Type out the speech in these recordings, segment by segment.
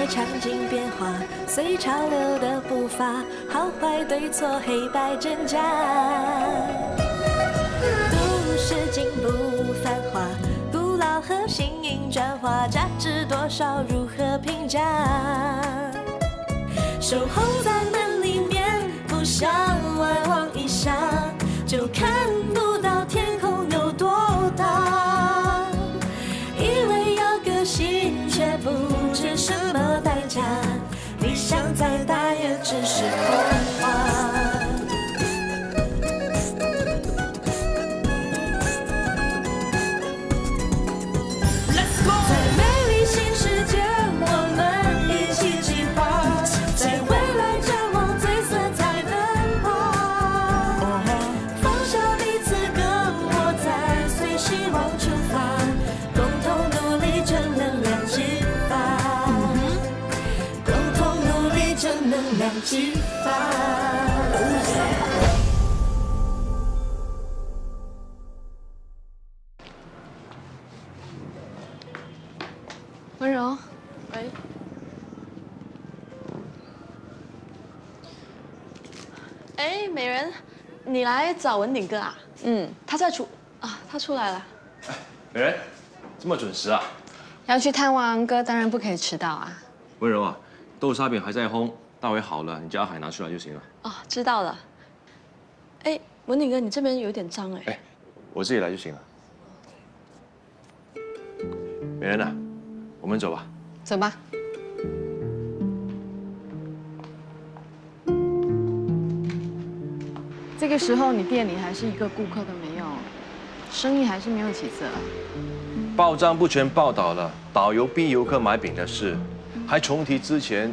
的场景变化，随潮流的步伐，好坏对错，黑白真假。都市进步繁华，古老和新颖转化，价值多少，如何评价？守候在门里面，不想外望一下，就看不到天空有多大。以为要个性，却不知什么代价。理想再大，也只是空话。在美丽新世界，我们一起计划，在未来展望最色彩奔跑。放下彼此隔膜，在随希望出发，共同努力，正能量激发。共同努力，正能量激发。温柔，喂。哎，美人，你来找文鼎哥啊？他出来了。哎，美人，这么准时啊？要去探望昂哥，当然不可以迟到啊。温柔啊，豆沙饼还在烘，大为好了，你叫阿海拿出来就行了。哦，知道了。哎，文鼎哥，你这边有点脏哎。哎，我自己来就行了。美人啊，我们走吧。走吧。这个时候你店里还是一个顾客都没有，生意还是没有起色。报章不全报道了导游逼游客买饼的事，还重提之前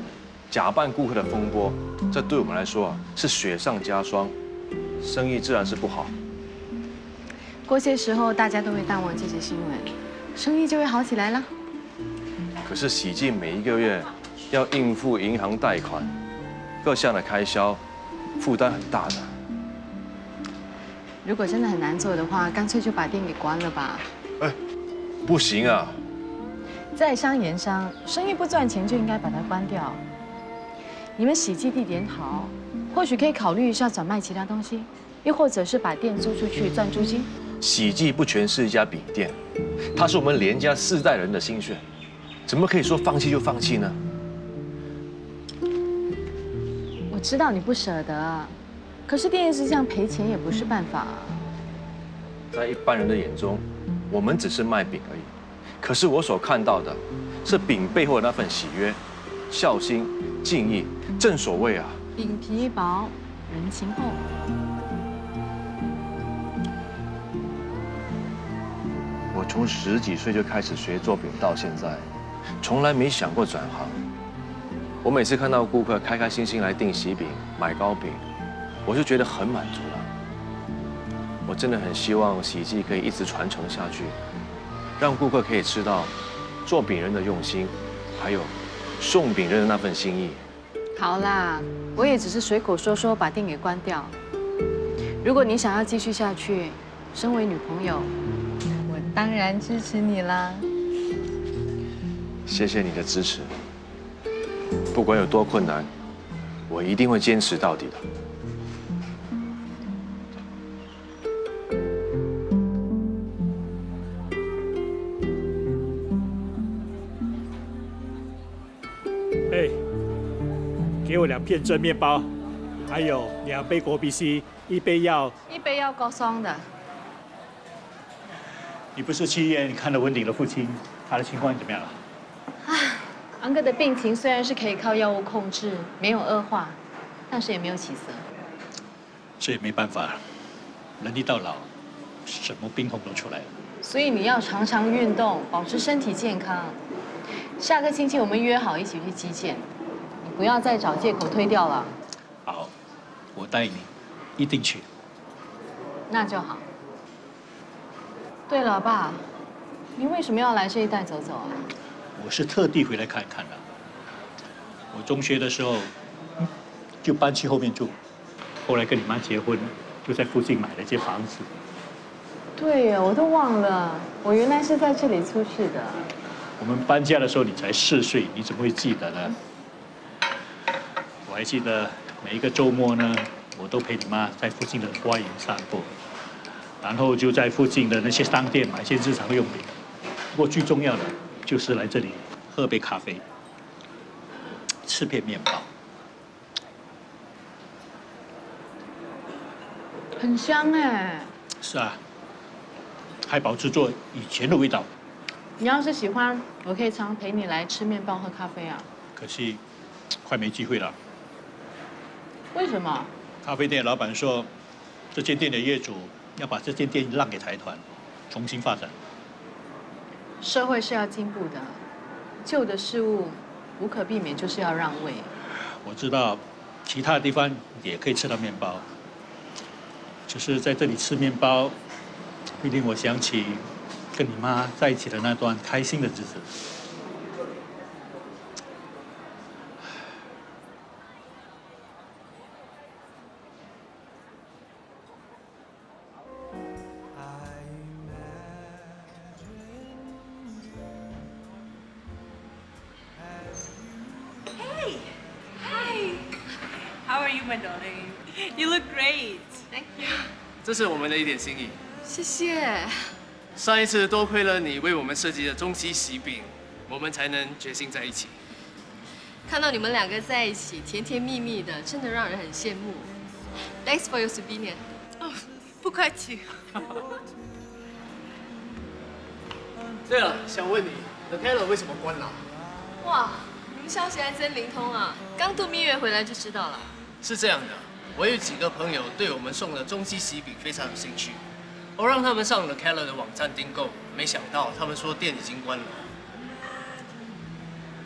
假扮顾客的风波，这对我们来说啊是雪上加霜，生意自然是不好。过些时候大家都会淡忘这些新闻，生意就会好起来了。可是喜记每一个月要应付银行贷款、各项的开销，负担很大的。如果真的很难做的话，干脆就把店给关了吧。哎，不行啊！在商言商，生意不赚钱就应该把它关掉。你们喜记地点好，或许可以考虑一下转卖其他东西，又或者是把店租出去赚租金。喜记不全是一家饼店，它是我们连家4代人的心血，怎么可以说放弃就放弃呢？我知道你不舍得，可是店一直这样赔钱也不是办法。在一般人的眼中，我们只是卖饼而已。可是我所看到的，是饼背后的那份喜悦、孝心、敬意。正所谓啊，饼皮薄，人情厚。我从10几岁就开始学做饼，到现在，从来没想过转行。我每次看到顾客开开心心来订喜饼、买糕饼，我就觉得很满足了。我真的很希望喜记可以一直传承下去，让顾客可以吃到做饼人的用心，还有送饼人的那份心意。好啦，我也只是随口说说，把店给关掉。如果你想要继续下去，身为女朋友，我当然支持你啦。谢谢你的支持，不管有多困难，我一定会坚持到底的。哎，给我2片蒸面包，还有2杯果比西，1杯药。1杯要高松的。你不是去医院看了文鼎的父亲，他的情况怎么样了？昂哥的病情虽然是可以靠药物控制，没有恶化，但是也没有起色。这也没办法，人一到老，什么病痛都出来了。所以你要常常运动，保持身体健康。下个星期我们约好一起去击剑，你不要再找借口推掉了。好，我答应你，一定去。那就好。对了，爸，你为什么要来这一带走走啊？我是特地回来看看的。我中学的时候，就搬去后面住，后来跟你妈结婚，就在附近买了一间房子。对呀，我都忘了，我原来是在这里出世的。我们搬家的时候你才4岁，你怎么会记得呢？我还记得每一个周末呢，我都陪你妈在附近的花园散步，然后就在附近的那些商店买一些日常用品。不过最重要的就是来这里喝杯咖啡，吃片面包。很香哎。是啊，还保持做以前的味道。你要是喜欢，我可以常陪你来吃面包喝咖啡啊。可惜，快没机会了。为什么？咖啡店的老板说，这间店的业主要把这间店让给财团，重新发展。社会是要进步的，旧的事物无可避免就是要让位。我知道，其他的地方也可以吃到面包，就是在这里吃面包，会令我想起跟你妈在一起的那段开心的日子。How are you, my darling? You look great. Thank you. 这是我们的一点心意。谢谢。上一次多亏了你为我们设计的中西喜饼，我们才能决心在一起。看到你们两个在一起，甜甜蜜蜜的，真的让人很羡慕。Thanks for your souvenir。哦，不客气。对了，想问你 ，The Keller 为什么关了？哇，你们消息还真灵通啊！刚度蜜月回来就知道了。是这样的，我有几个朋友对我们送的中西喜饼非常有兴趣，我让他们上了 Keller 的网站订购，没想到他们说店已经关了。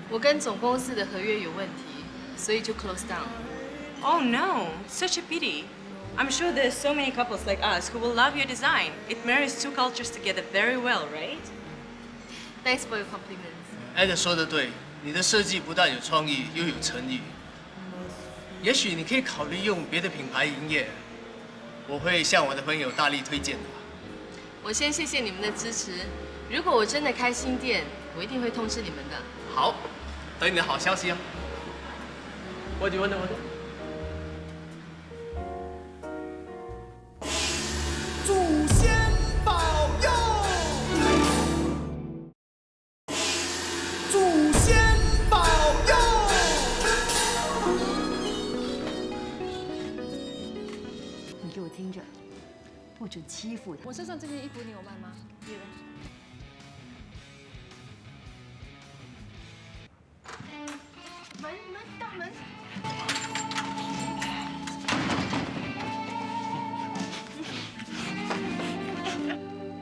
我跟总公司的合约有问题，所以就 close down。Oh no, such a pity. I'm sure there's so many couples like us who will love your design. It marries two cultures together very well, right? Thanks for your compliments。艾德说的对，你的设计不但有创意，又有诚意。也许你可以考虑用别的品牌营业，我会向我的朋友大力推荐的。我先谢谢你们的支持，如果我真的开新店，我一定会通知你们的。好，等你的好消息哦。What do you want? 祖先保佑，祖先保佑。你给我听着，不准欺负他。我身上这件衣服你有卖吗？有。大门。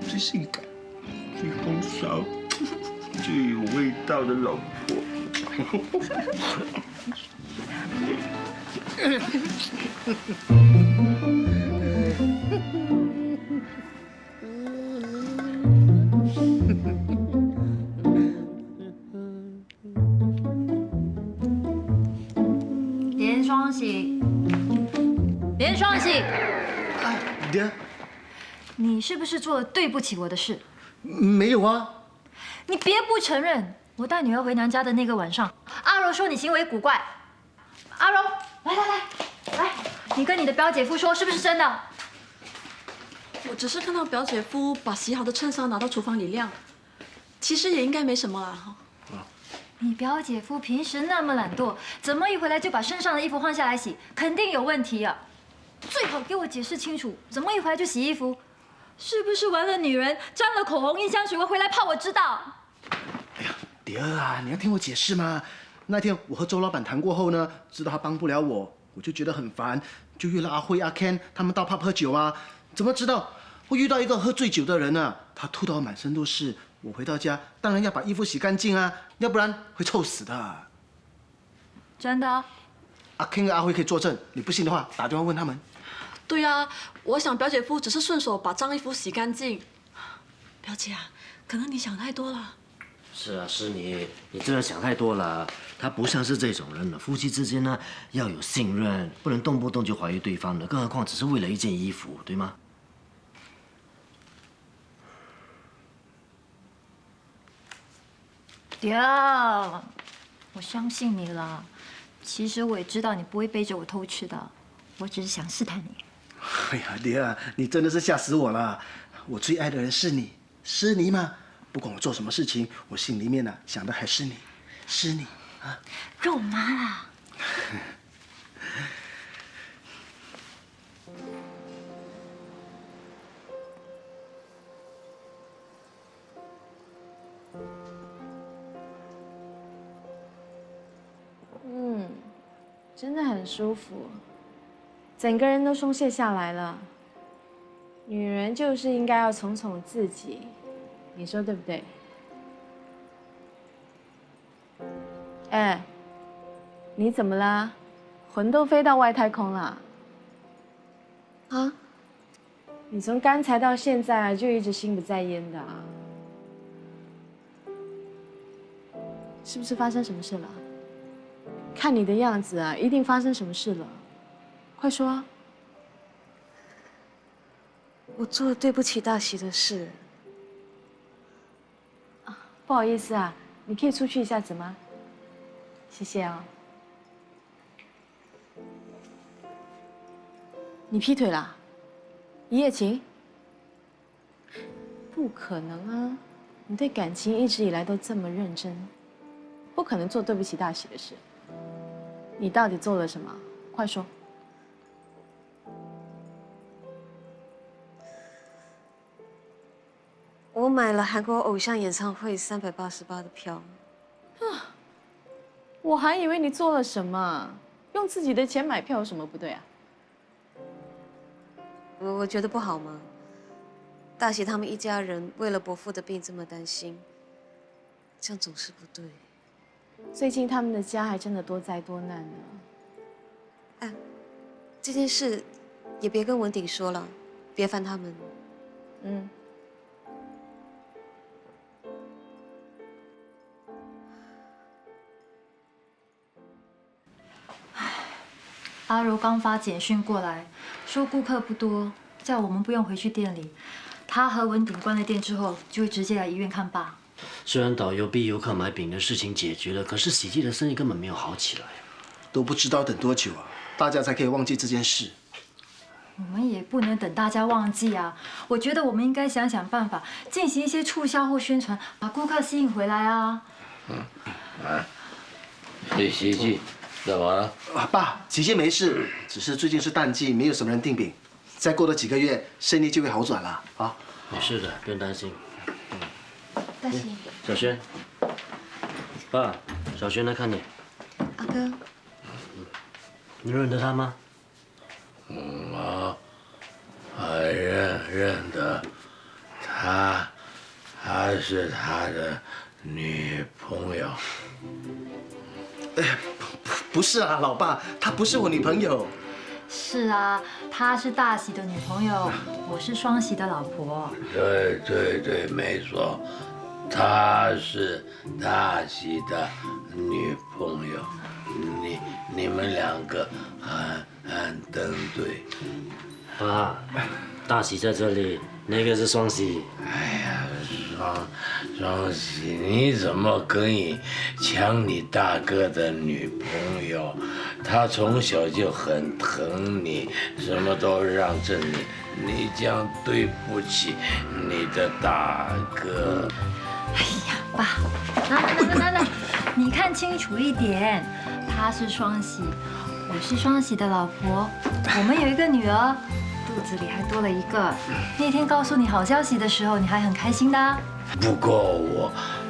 最性感、最风骚、最有味道的老婆。连双喜，连双喜，爹，你是不是做了对不起我的事？没有啊。你别不承认。我带女儿回娘家的那个晚上，阿柔说你行为古怪。阿柔，来，你跟你的表姐夫说，是不是真的？我只是看到表姐夫把洗好的衬衫拿到厨房里晾，其实也应该没什么啦。你表姐夫平时那么懒惰，怎么一回来就把身上的衣服换下来洗？肯定有问题啊！最好给我解释清楚，怎么一回来就洗衣服？是不是玩了女人，沾了口红、印香水，回来怕我知道？哎呀，蝶儿啊，你要听我解释嘛。那天我和周老板谈过后呢，知道他帮不了我，我就觉得很烦，就约了阿辉、阿 Ken 他们到 pub 喝酒啊。怎么知道我遇到一个喝醉酒的人啊？他吐到满身都是。我回到家，当然要把衣服洗干净啊，要不然会臭死的。真的？阿 Ken 跟阿辉可以作证，你不信的话，打电话问他们。对啊，我想表姐夫只是顺手把脏衣服洗干净。表姐啊，可能你想太多了。是啊，是你真的想太多了。他不像是这种人了，夫妻之间呢要有信任，不能动不动就怀疑对方的，更何况只是为了一件衣服，对吗？爹，我相信你了。其实我也知道你不会背着我偷吃的，我只是想试探你。哎呀，爹啊，你真的是吓死我了！我最爱的人是你，是你嘛？不管我做什么事情，我心里面呢想的还是你，是你啊。肉麻啦！真的很舒服，整个人都松懈下来了。女人就是应该要宠宠自己，你说对不对？哎，你怎么啦？魂都飞到外太空了？啊？你从刚才到现在就一直心不在焉的啊？是不是发生什么事了？看你的样子啊，一定发生什么事了，快说啊！我做了对不起大喜的事。啊，不好意思啊，你可以出去一下子吗？谢谢啊。你劈腿啦？一夜情？不可能啊！你对感情一直以来都这么认真，不可能做对不起大喜的事。你到底做了什么？快说！我买了韩国偶像演唱会388的票。啊！我还以为你做了什么，用自己的钱买票有什么不对啊？我觉得不好吗？大喜他们一家人为了伯父的病这么担心，这样总是不对。最近他们的家还真的多灾多难呢。哎，这件事也别跟文鼎说了，别烦他们。嗯。阿柔刚发简讯过来，说顾客不多，叫我们不用回去店里。他和文鼎关了店之后，就会直接来医院看爸。虽然导游逼游客买饼的事情解决了，可是喜记的生意根本没有好起来。都不知道等多久啊，大家才可以忘记这件事。我们也不能等大家忘记啊！我觉得我们应该想想办法，进行一些促销或宣传，把顾客吸引回来啊。喜记怎么了？啊，爸，喜记没事，只是最近是淡季，没有什么人订饼。再过了几个月，生意就会好转了啊。没事的，不用担心。大喜，小轩，爸，小轩来看你。阿哥，你认得他吗？我认得他是他的女朋友。不是啊，老爸，她不是我女朋友。是啊，她是大喜的女朋友，我是双喜的老婆。对，没错，她是大喜的女朋友。你们两个很登对。爸，大喜在这里，那个是双喜。哎呀，双喜，你怎么可以抢你大哥的女朋友？他从小就很疼你，什么都让着你，你这样对不起你的大哥。哎呀，爸，那，你看清楚一点，她是双喜，我是双喜的老婆，我们有一个女儿，肚子里还多了一个。那天告诉你好消息的时候，你还很开心的啊。不过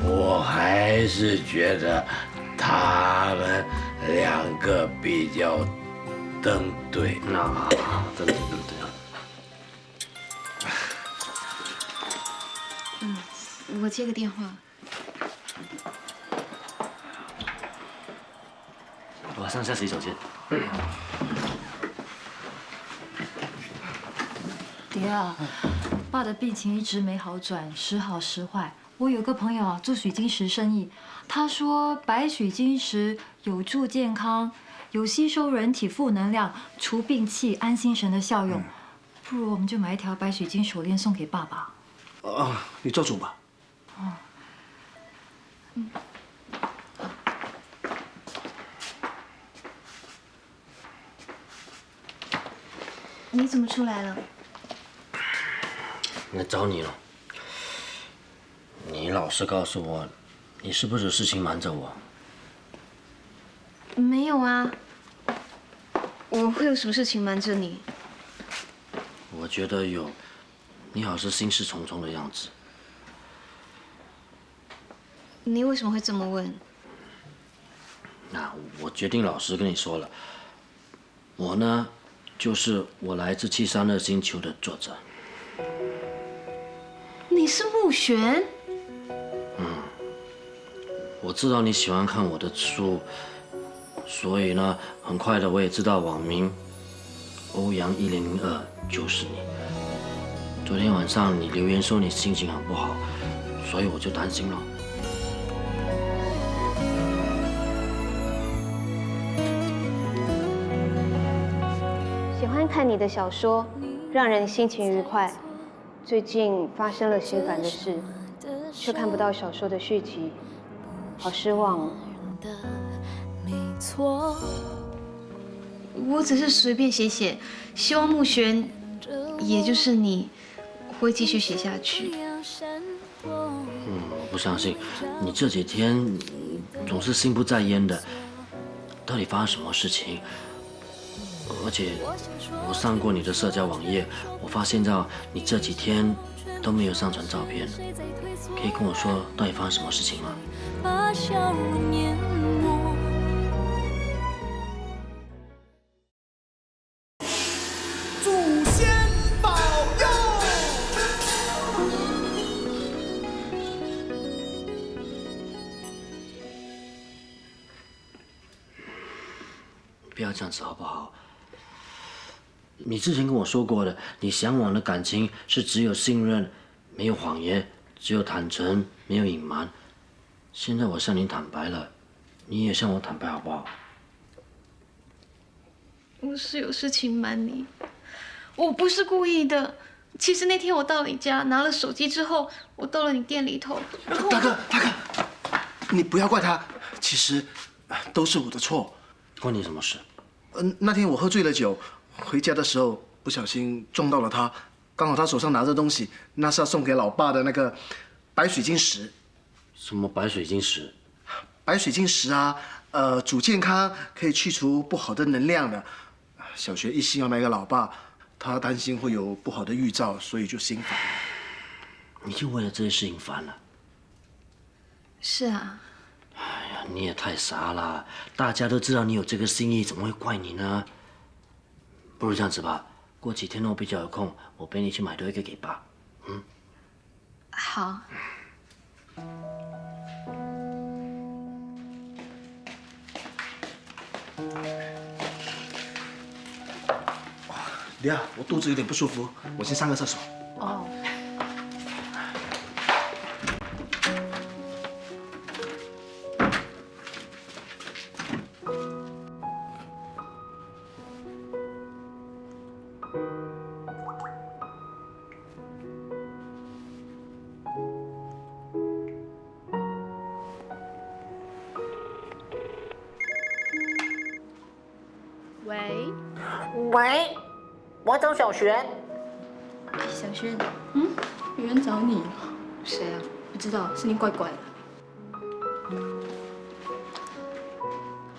我还是觉得他们两个比较登对。那登对。我接个电话。我上下洗手间。爹啊，爸的病情一直没好转，时好时坏。我有个朋友啊，做水晶石生意，他说白水晶石有助健康，有吸收人体负能量、除病气、安心神的效用。不如我们就买一条白水晶手链送给爸爸。你做主吧。你怎么出来了？来找你了。你老实告诉我，你是不是有事情瞒着我？没有啊，我会有什么事情瞒着你？我觉得有，你好是心事重重的样子。你为什么会这么问？那我决定老实跟你说了，我呢，就是我来自732星球的作者。你是慕玄？我知道你喜欢看我的书，所以呢，很快的我也知道网名欧阳1002就是你。昨天晚上你留言说你心情很不好，所以我就担心了。喜欢看你的小说，让人心情愉快。最近发生了心烦的事，却看不到小说的续集，好失望哦。我只是随便写写，希望慕玄，也就是你，会继续写下去。我不相信，你这几天总是心不在焉的，到底发生什么事情？而且我上过你的社交网页，我发现到你这几天都没有上传照片，可以跟我说到底发生什么事情吗？把笑容淹没。祖先保佑！不要这样子好不好？你之前跟我说过的，你向往的感情是只有信任，没有谎言，只有坦诚，没有隐瞒。现在我向你坦白了，你也向我坦白好不好？我是有事情瞒你，我不是故意的。其实那天我到你家拿了手机之后，我到了你店里头，然后大哥，你不要怪他，其实都是我的错。关你什么事？那天我喝醉了酒，回家的时候不小心撞到了他，刚好他手上拿着东西，那是要送给老爸的那个白水晶石。什么白水晶石？白水晶石啊，主健康，可以去除不好的能量的。小学一心要买给老爸，他担心会有不好的预兆，所以就心烦。你就为了这些事情烦了？是啊。哎呀，你也太傻了！大家都知道你有这个心意，怎么会怪你呢？不如这样子吧，过几天我比较有空，我陪你去买多一个给爸。好。李亚，我肚子有点不舒服，我先上个厕所。哦。喂，我找小璇。小璇，有人找你。谁啊？不知道，声音怪怪的。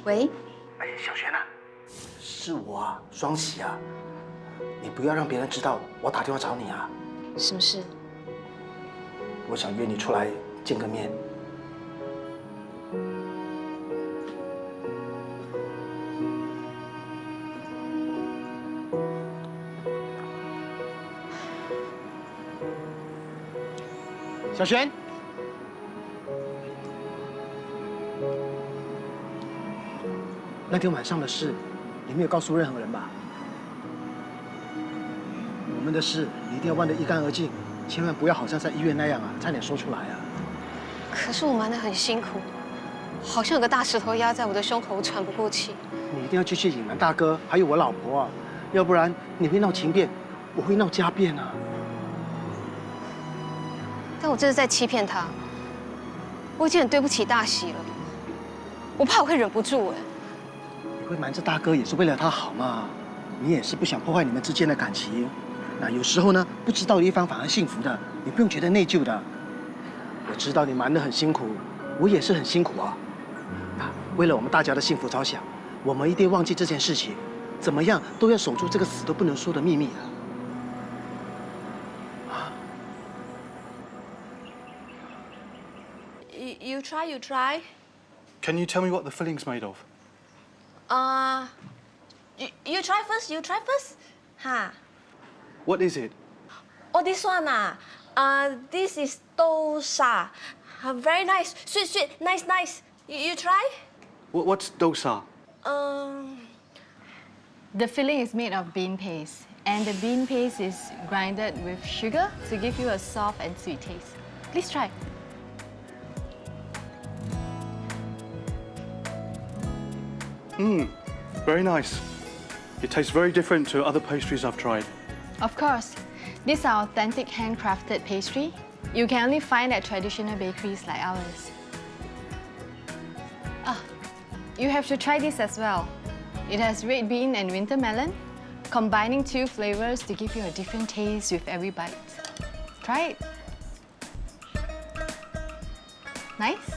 喂。哎，小璇啊，是我啊，双喜啊，你不要让别人知道我打电话找你啊。什么事？我想约你出来见个面。小璇，那天晚上的事，你没有告诉任何人吧？我们的事你一定要忘得一干二净，千万不要好像在医院那样啊，差点说出来啊。可是我瞒得很辛苦，好像有个大石头压在我的胸口，我喘不过气。你一定要继续隐瞒大哥，还有我老婆啊，要不然你会闹情变，我会闹家变啊。但我这是在欺骗他，我已经很对不起大喜了，我怕我会忍不住哎。你会瞒着大哥也是为了他好嘛？你也是不想破坏你们之间的感情。那有时候呢，不知道的一方反而幸福的，你不用觉得内疚的。我知道你忙得很辛苦，我也是很辛苦啊。为了我们大家的幸福着想，我们一定忘记这件事情，怎么样都要守住这个死都不能说的秘密啊。You try, you try. Can you tell me what the filling's made of? You try first. You try first. Ha. What is it? Oh, this one this is 豆沙. Very nice, sweet, sweet, nice, nice. You try? What's dosa? The filling is made of bean paste, and the bean paste is grinded with sugar to give you a soft and sweet taste. Please try. Very nice. It tastes very different to other pastries I've tried. Of course, these are authentic handcrafted pastry. You can only find at traditional bakeries like ours. You have to try this as well. It has red bean and winter melon, combining two flavors to give you a different taste with every bite. Try it. Nice?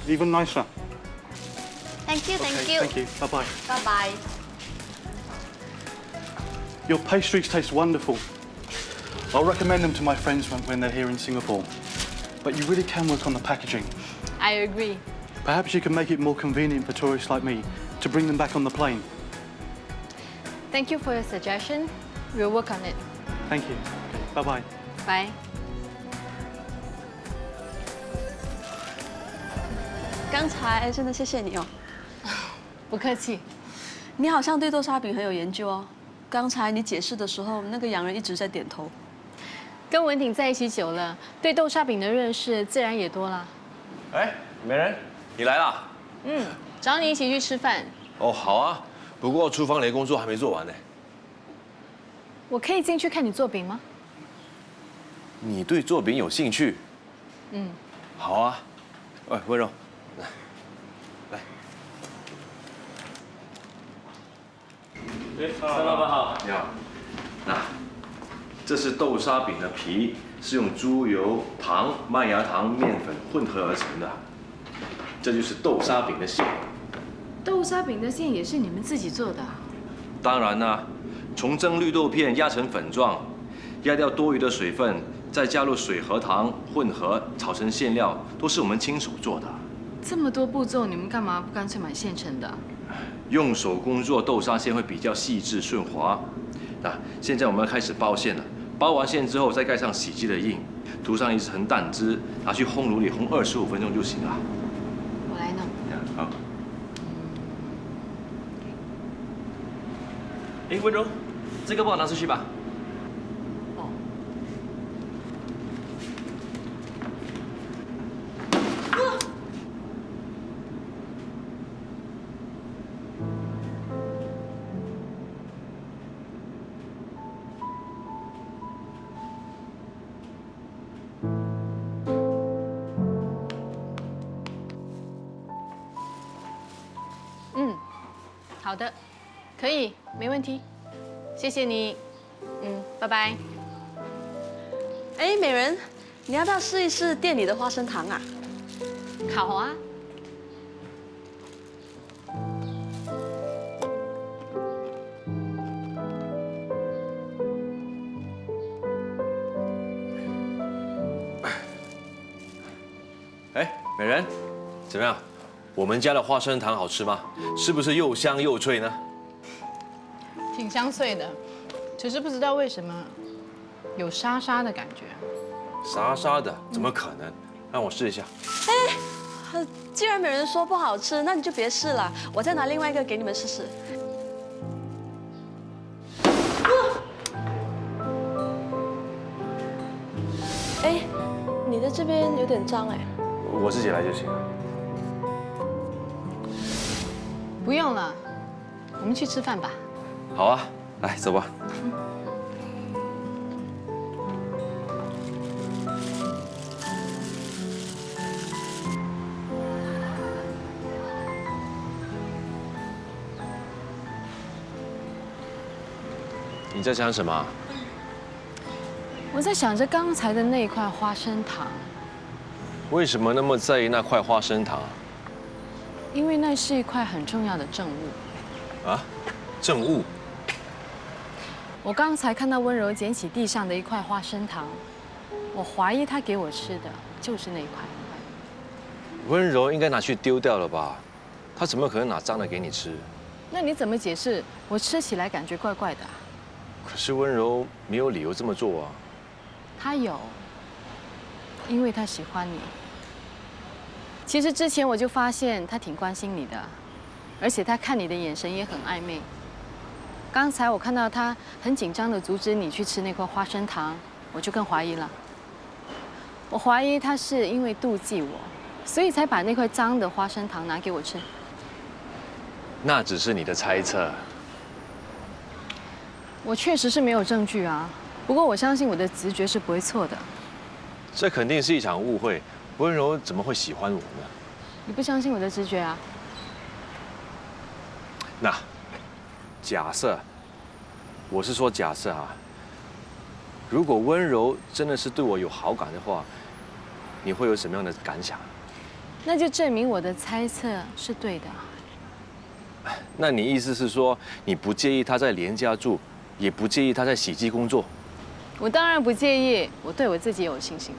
Even nicer. Thank you, thank you. Thank you. Bye-bye. Bye-bye. Your pastries taste wonderful. I'll recommend them to my friends when they're here in Singapore. But you really can work on the packaging. I agree. Perhaps you can make it more convenient for tourists like me to bring them back on the plane. Thank you for your suggestion. We'll work on it. Thank you. Okay, bye-bye. Bye. 刚才真的谢谢你哦。不客气。你好像对豆沙饼很有研究哦。刚才你解释的时候，那个洋人一直在点头。跟文婷在一起久了，对豆沙饼的认识自然也多了。哎，美人，你来啦？找你一起去吃饭。哦，好啊。不过厨房里的工作还没做完呢。我可以进去看你做饼吗？你对做饼有兴趣？好啊。喂，温柔，来。孙老板好。你好。这是豆沙饼的皮，是用猪油、糖、麦芽糖、面粉混合而成的。这就是豆沙饼的馅。豆沙饼的馅也是你们自己做的？当然啦，从蒸绿豆片压成粉状，压掉多余的水分，再加入水和糖混合炒成馅料，都是我们亲手做的。这么多步骤，你们干嘛不干脆买现成的？用手工做豆沙馅会比较细致顺滑。现在我们要开始包馅了。包完馅之后，再盖上洗剂的印，涂上一层蛋汁，拿去烘炉里烘25分钟就行了。我来弄。好。哎，温柔，这个帮我拿出去吧。好的，可以，没问题，谢谢你。拜拜。哎，美人，你要不要试一试店里的花生糖啊？好啊。哎，美人，怎么样？我们家的花生糖好吃吗？是不是又香又脆呢？挺香脆的，只是不知道为什么有沙沙的感觉。沙沙的？怎么可能？让我试一下。哎，既然美人说不好吃，那你就别试了，我再拿另外一个给你们试试。哎，你的这边有点脏哎。我自己来就行了。不用了，我们去吃饭吧。好啊，来走吧。你在想什么？我在想着刚才的那一块花生糖，为什么那么在意那块花生糖？因为那是一块很重要的证物。啊？证物？我刚才看到温柔捡起地上的一块花生糖，我怀疑她给我吃的就是那一块。温柔应该拿去丢掉了吧？她怎么可能拿脏的给你吃？那你怎么解释我吃起来感觉怪怪的啊？可是温柔没有理由这么做啊。她有，因为她喜欢你。其实之前我就发现她挺关心你的，而且她看你的眼神也很暧昧。刚才我看到她很紧张地阻止你去吃那块花生糖，我就更怀疑了。我怀疑她是因为妒忌我，所以才把那块脏的花生糖拿给我吃。那只是你的猜测。我确实是没有证据啊，不过我相信我的直觉是不会错的。这肯定是一场误会。温柔怎么会喜欢我呢？你不相信我的直觉啊？那假设，我是说假设啊，如果温柔真的是对我有好感的话，你会有什么样的感想？那就证明我的猜测是对的。那你意思是说，你不介意他在连家住，也不介意他在洗衣工作？我当然不介意，我对我自己有信心。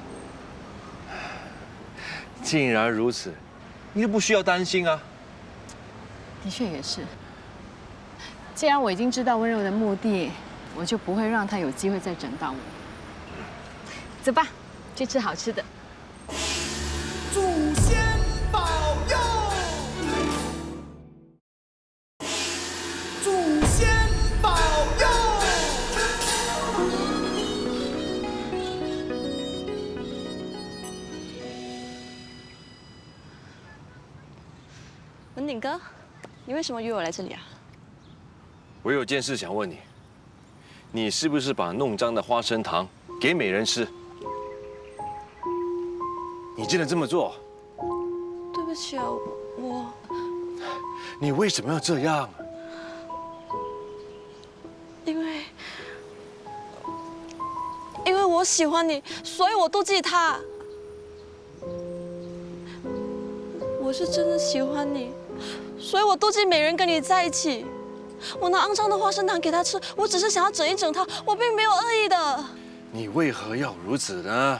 竟然如此，你就不需要担心啊。的确也是。既然我已经知道温柔的目的，我就不会让他有机会再整到我。走吧，去吃好吃的。祖先保佑，祖先保佑。文鼎哥，你为什么约我来这里啊？我有件事想问你，你是不是把弄脏的花生糖给美人吃？你真的这么做？对不起啊，我……你为什么要这样？因为我喜欢你，所以我妒忌他。我是真的喜欢你，所以我妒忌美人跟你在一起。我拿肮脏的花生糖给他吃，我只是想要整一整他，我并没有恶意的。你为何要如此呢？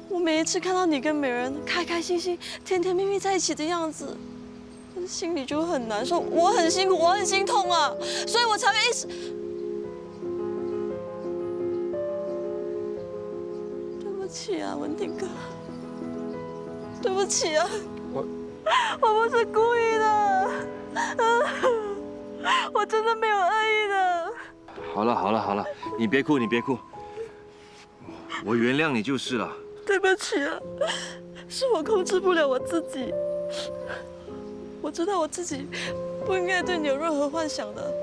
我每一次看到你跟美人开开心心、甜甜蜜蜜在一起的样子，我心里就很难受，我很辛苦，我很心痛啊，所以我才会一直……对不起啊，文鼎哥，对不起啊，我不是故意的，我真的没有恶意的。好了，你别哭，我原谅你就是了。对不起啊，是我控制不了我自己。我知道我自己不应该对你有任何幻想的。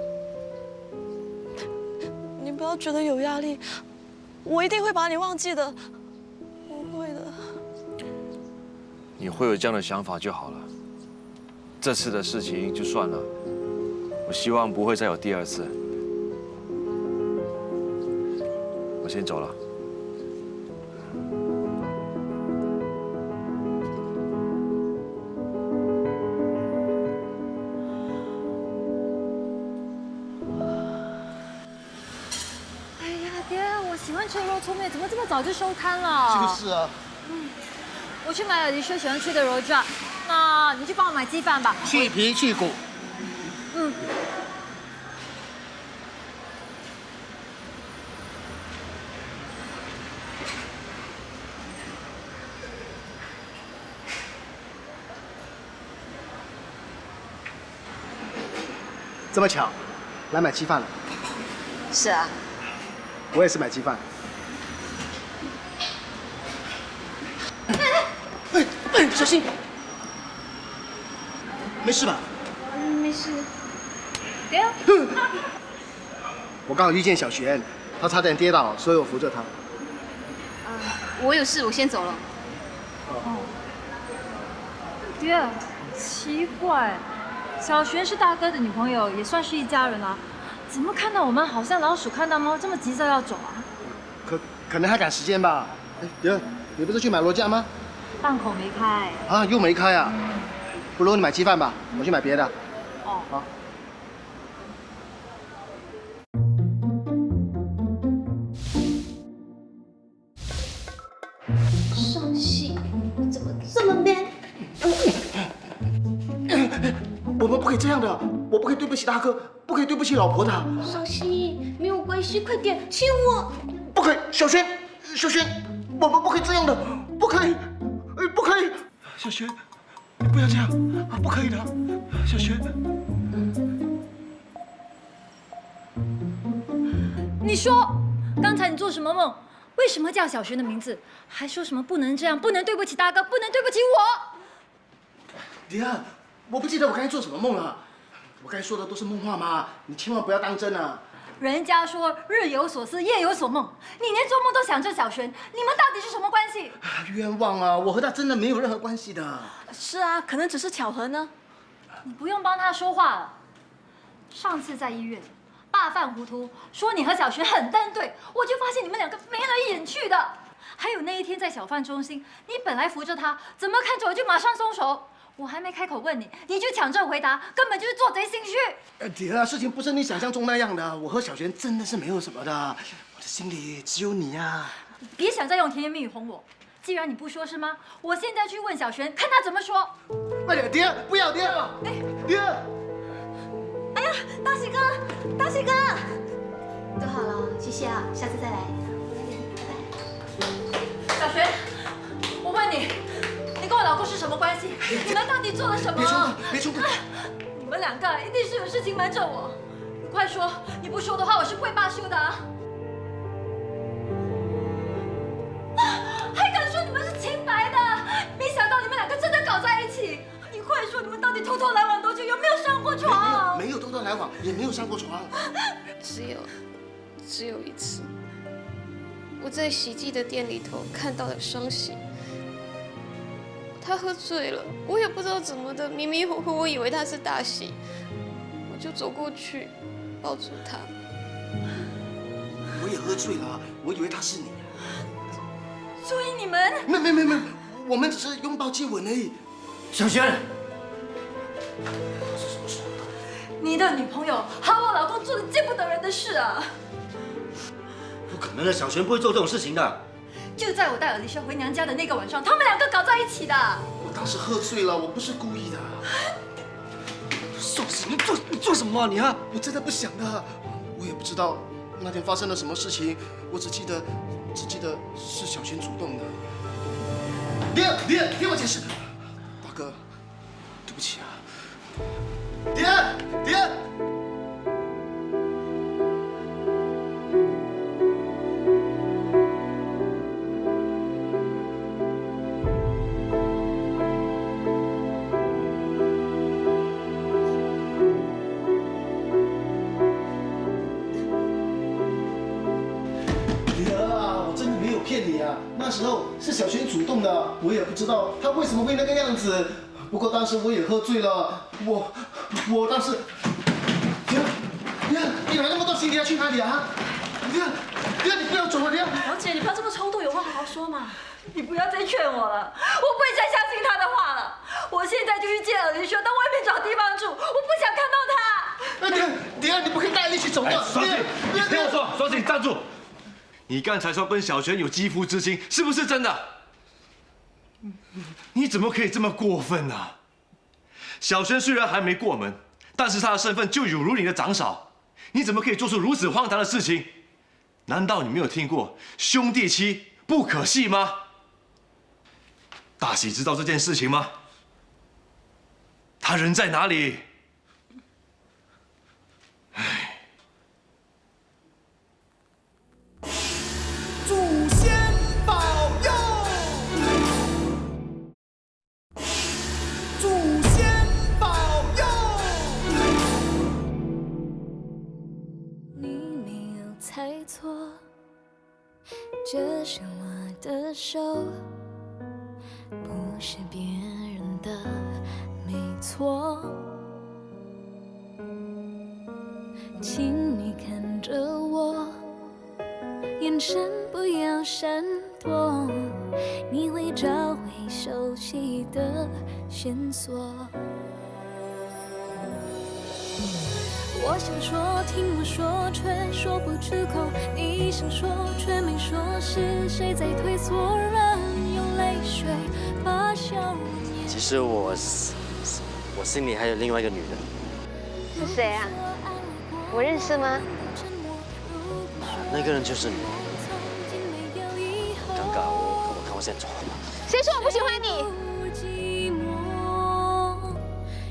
你不要觉得有压力，我一定会把你忘记的。我会的。你会有这样的想法就好了。这次的事情就算了，我希望不会再有第二次。我先走了。哎呀，爹，我喜欢吃的肉葱面怎么这么早就收摊了？就是啊。我去买了李修喜欢吃的肉酱，那你去帮我买鸡饭吧。去皮去骨。嗯。这么巧，来买鸡饭了。是啊。我也是买鸡饭。小心！没事吧？没事。爹。我刚好遇见小璇，她差点跌倒，所以我扶着她。我有事，我先走了。爹，奇怪，小璇是大哥的女朋友，也算是一家人啊，怎么看到我们好像老鼠看到猫，这么急着要走啊？可能还赶时间吧。哎，爹，你不是去买螺架吗？档口没开。啊，又没开啊？不如你买鸡饭吧，我去买别的。哦。好。双喜，怎么这么 man？我们不可以这样的，我不可以对不起大哥，不可以对不起老婆的。双喜，没有关系，快点亲我。不可以，小轩，我们不可以这样的，不可以，不可以，小轩，你不要这样啊，不可以的，小轩。你说，刚才你做什么梦？为什么叫小璇的名字？还说什么不能这样，不能对不起大哥，不能对不起我？迪安，我不记得我刚才做什么梦了。我刚才说的都是梦话吗？你千万不要当真啊！人家说日有所思，夜有所梦，你连做梦都想着小璇，你们到底是什么关系？冤枉啊！我和他真的没有任何关系的。是啊，可能只是巧合呢。你不用帮他说话了。上次在医院，爸犯糊涂，说你和小璇很登对，我就发现你们两个眉来眼去的。还有那一天在小贩中心，你本来扶着他，怎么看着我就马上松手？我还没开口问你，你就抢着回答，根本就是做贼心虚。迪儿，事情不是你想象中那样的。我和小璇真的是没有什么的，我的心里只有你呀。别想再用甜言蜜语哄我。既然你不说是吗？我现在去问小璇，看他怎么说。快点，迪儿，不要，迪儿，迪儿。哎呀，大喜哥，大喜哥，都好了，谢谢啊，下次再来。小璇，我问你，你跟我老公是什么关系？你们到底做了什么？别冲动，别冲动！你们两个一定是有事情瞒着我。你快说，你不说的话，我是不会罢休的啊！还敢说你们是清白的？没想到你们两个真的搞在一起。你快说，你们到底偷偷来往多久？有没有上过床？没有偷偷来往，也没有上过床。只有一次。我在洗剂的店里头看到了双喜，他喝醉了，我也不知道怎么的，迷迷糊糊，我以为他是大喜，我就走过去抱住他。我也喝醉了，我以为他是你。所以你们……没，我们只是拥抱接吻而已。小璇，你的女朋友和我老公做了见不得人的事啊！不可能的，小璇不会做这种事情的。就在我带尔丽莎回娘家的那个晚上，他们两个搞在一起的。我当时喝醉了，我不是故意的。宋子，你做什么啊你啊？我真的不想的，我也不知道那天发生了什么事情，我只记得是小璇主动的。迪儿，听我解释，大哥，对不起啊。迪儿。骗你啊！那时候是小璇主动的，我也不知道他为什么会那个样子。不过当时我也喝醉了，我当时，你拿那么多行李要去哪里啊？你不要走啊！小姐，你不要这么冲动，有话好好说嘛。你不要再劝我了，我不会再相信他的话了。我现在就去见尔丽莎，到外面找地方住，我不想看到他。迪儿，你不可以带丽去走的。双喜，你听我说，双喜，你站住！你刚才说跟小璇有肌肤之亲，是不是真的？你怎么可以这么过分呢？小璇虽然还没过门，但是她的身份就有如你的长嫂，你怎么可以做出如此荒唐的事情？难道你没有听过兄弟妻不可戏吗？大喜知道这件事情吗？他人在哪里？祖先保佑，祖先保佑。你没有猜错，这是我的手，不是别人的，没错。请你神，不要闪躲，你会找回熟悉的线索。我想说，听我说，却说不出口。你想说，却没说，是谁在退缩，任用泪水把笑颜。其实我心里还有另外一个女人。是谁啊？我认识吗？那个人就是你。尴尬，我看我先走。谁说我不喜欢你？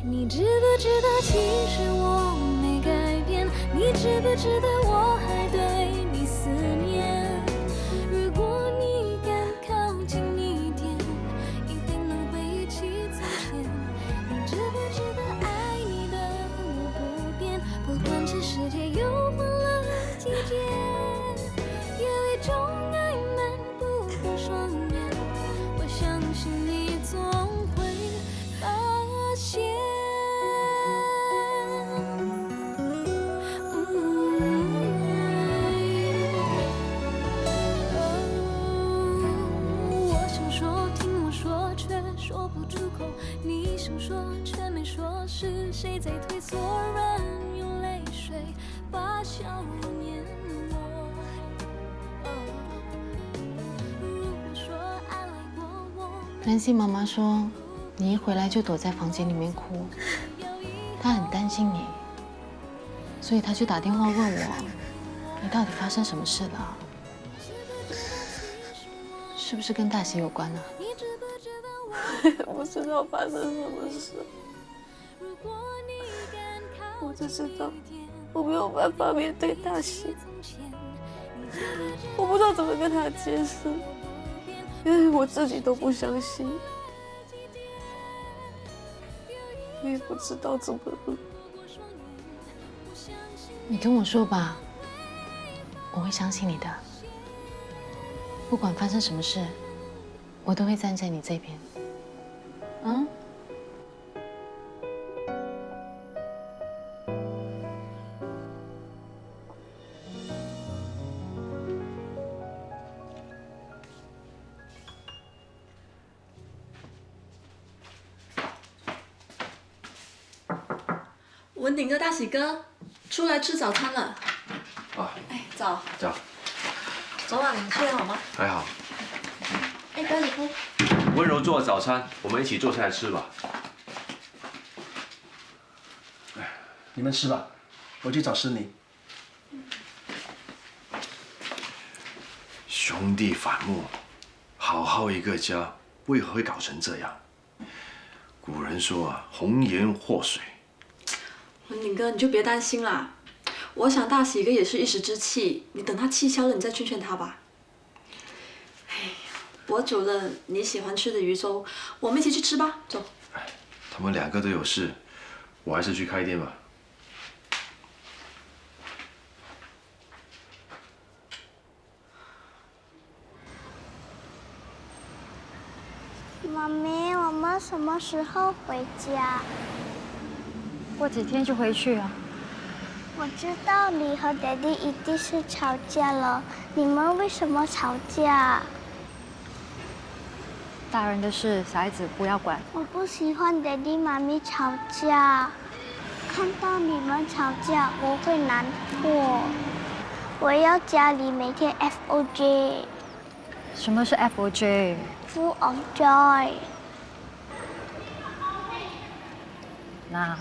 你知不知道，其实我没改变？你知不知道，我还对你思念？如果你敢靠近一点，一定能回忆起从前。你知不知道，爱你的我不变，不管这世界又换了季节。有一种爱漫不过双眼，我相信你总会发现。我想说，听我说，却说不出口。你想说，却没说，是谁在退缩，任用泪水把笑容淹没。南希妈妈说，你一回来就躲在房间里面哭，她很担心你，所以她就打电话问我，你到底发生什么事了？是不是跟大喜有关啊？我不知道发生什么事，我只知道我没有办法面对大喜，我不知道怎么跟他解释，因为我自己都不相信，我也不知道怎么了。你跟我说吧，我会相信你的。不管发生什么事，我都会站在你这边。啊？文鼎哥、大喜哥，出来吃早餐了。啊，哎，早。早。昨晚睡得好吗？还好。哎，表姐夫。温柔做早餐，我们一起坐下来吃吧。你们吃吧，我去找诗妮。兄弟反目，好好一个家，为何会搞成这样？古人说啊，红颜祸水。文鼎哥，你就别担心啦。我想大喜哥也是一时之气，你等他气消了，你再劝劝他吧。哎，我煮了你喜欢吃的鱼粥，我们一起去吃吧，走。他们两个都有事，我还是去开店吧。妈咪，我们什么时候回家？过几天就回去啊。我知道你和爹地一定是吵架了，你们为什么吵架？大人的事，小孩子不要管。我不喜欢爹地妈咪吵架，看到你们吵架我会难过。我要家里每天 FOJ。什么是 FOJ？ Full of joy。那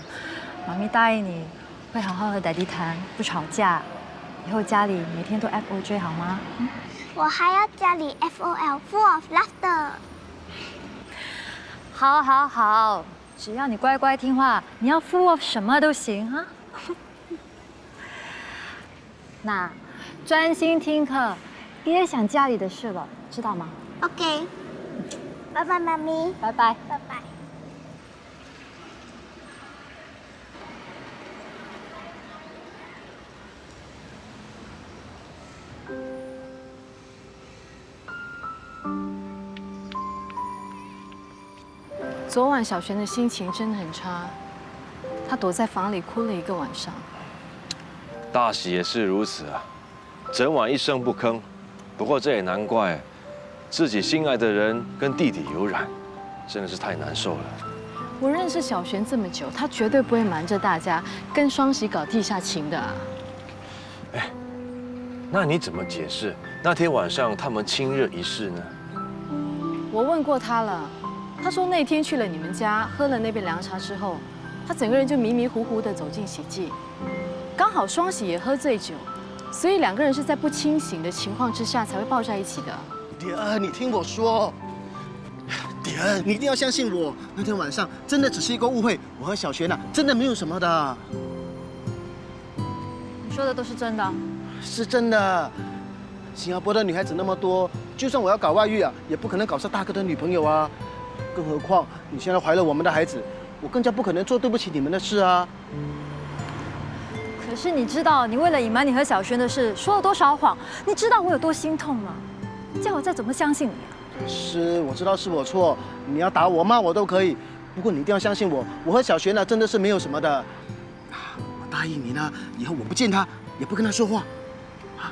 妈咪答应你，会好好和爹地谈，不吵架。以后家里每天都 FOJ 好吗？我还要家里 FOL full of laughter。好，好，好，只要你乖乖听话，你要 full of 什么都行啊。那专心听课，别想家里的事了，知道吗 ？OK。拜拜，妈咪。拜拜。拜拜。昨晚小璇的心情真的很差，她躲在房里哭了一个晚上。大喜也是如此啊，整晚一声不吭，不过这也难怪，自己心爱的人跟弟弟有染，真的是太难受了。我认识小璇这么久，他绝对不会瞒着大家跟双喜搞地下情的啊。哎，那你怎么解释那天晚上他们亲热一事呢？我问过他了，他说那天去了你们家，喝了那杯凉茶之后，他整个人就迷迷糊糊的走进喜记，刚好双喜也喝醉酒，所以两个人是在不清醒的情况之下才会抱在一起的。迪恩，你听我说，迪恩，你一定要相信我，那天晚上真的只是一个误会，我和小璇真的没有什么的。你说的都是真的？是真的。新加坡的女孩子那么多，就算我要搞外遇也不可能搞上大哥的女朋友啊。更何况你现在怀了我们的孩子，我更加不可能做对不起你们的事啊。可是你知道，你为了隐瞒你和小璇的事，说了多少谎？你知道我有多心痛吗？叫我再怎么相信你啊？是，我知道是我错，你要打我骂我都可以，不过你一定要相信我，我和小璇真的是没有什么的。我答应你呢，以后我不见他，也不跟他说话。可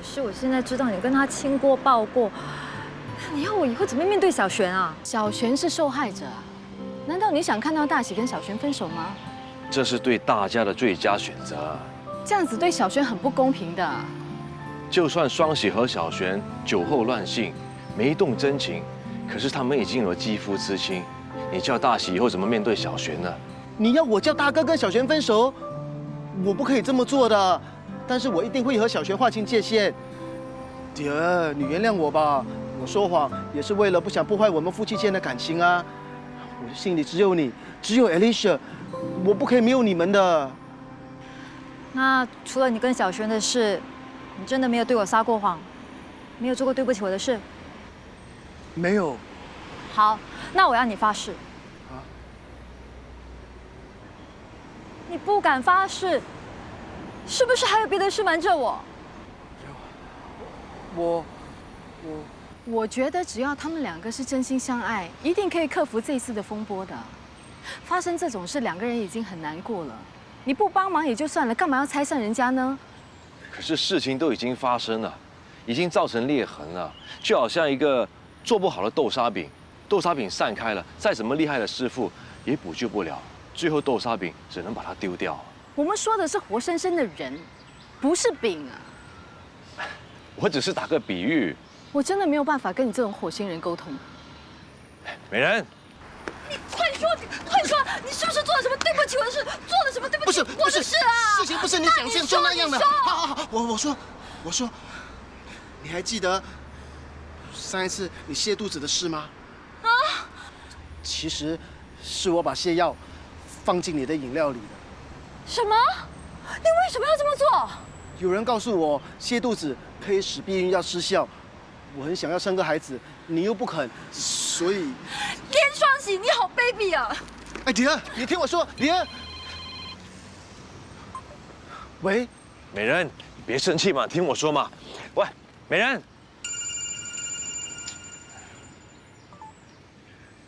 是我现在知道你跟他亲过抱过，你要我以后怎么面对小璇啊？小璇是受害者啊，难道你想看到大喜跟小璇分手吗？这是对大家的最佳选择。这样子对小璇很不公平的。就算双喜和小璇酒后乱性，没动真情，可是他们已经有了肌肤之亲。你叫大喜以后怎么面对小璇呢？你要我叫大哥跟小璇分手，我不可以这么做的。但是我一定会和小璇划清界限。迪儿，你原谅我吧，我说谎也是为了不想破坏我们夫妻间的感情啊。我心里只有你，只有 Alicia， 我不可以没有你们的。那除了你跟小璇的事，你真的没有对我撒过谎，没有做过对不起我的事？没有。好，那我要你发誓。你不敢发誓，是不是还有别的事瞒着我？我觉得只要他们两个是真心相爱，一定可以克服这一次的风波的。发生这种事，两个人已经很难过了，你不帮忙也就算了，干嘛要拆散人家呢？可是事情都已经发生了，已经造成裂痕了，就好像一个做不好的豆沙饼，豆沙饼散开了，再怎么厉害的师傅也补救不了，最后豆沙饼只能把它丢掉。我们说的是活生生的人，不是饼啊。我只是打个比喻。我真的没有办法跟你这种火星人沟通。美人，你快说，快说，你是不是做了什么对不起我的事？做了什么对不起我的事啊？事情不是你想象中那样的。好，我说，你还记得上一次你泻肚子的事吗？啊？其实是我把泻药放进你的饮料里的。什么？你为什么要这么做？有人告诉我泻肚子可以使避孕药失效，我很想要生个孩子，你又不肯，所以。连双喜，你好卑鄙啊！哎，迪恩，你听我说，迪恩。喂，美人，你别生气嘛，听我说嘛。喂，美人。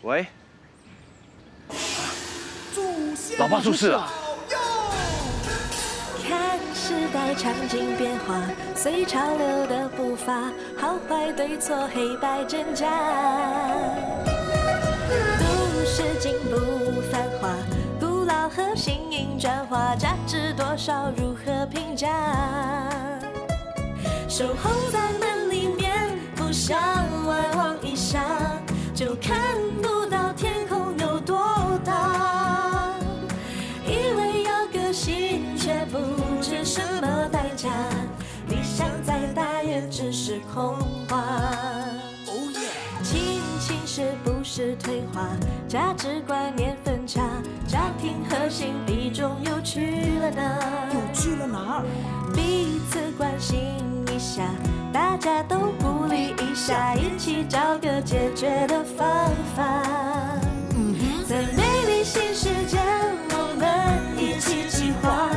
喂。老爸出事了。看时代场景变化，随潮流的步伐，好坏对错黑白挣扎。都市进步繁华，古老和新颖转化，价值多少如何评价？守候在门里面，不想外望一下，就看不到天空有多大。以为要个性，却不知什么代价。理想再大也只是空话。亲情是不是退化？价值观念分叉，家庭核心比重又去了哪？又去了哪儿？彼此关心一下，大家都鼓励一下，一起找个解决的方法。在美丽新世界，我们一起计划，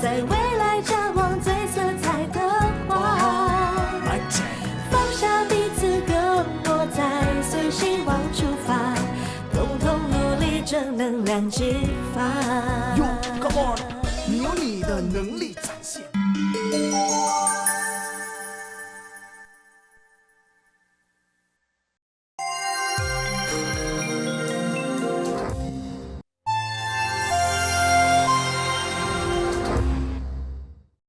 在未来展望最色彩的花。放下彼此跟我在随希望出发，共同努力正能量激发。Come on， 你有你的能力展现。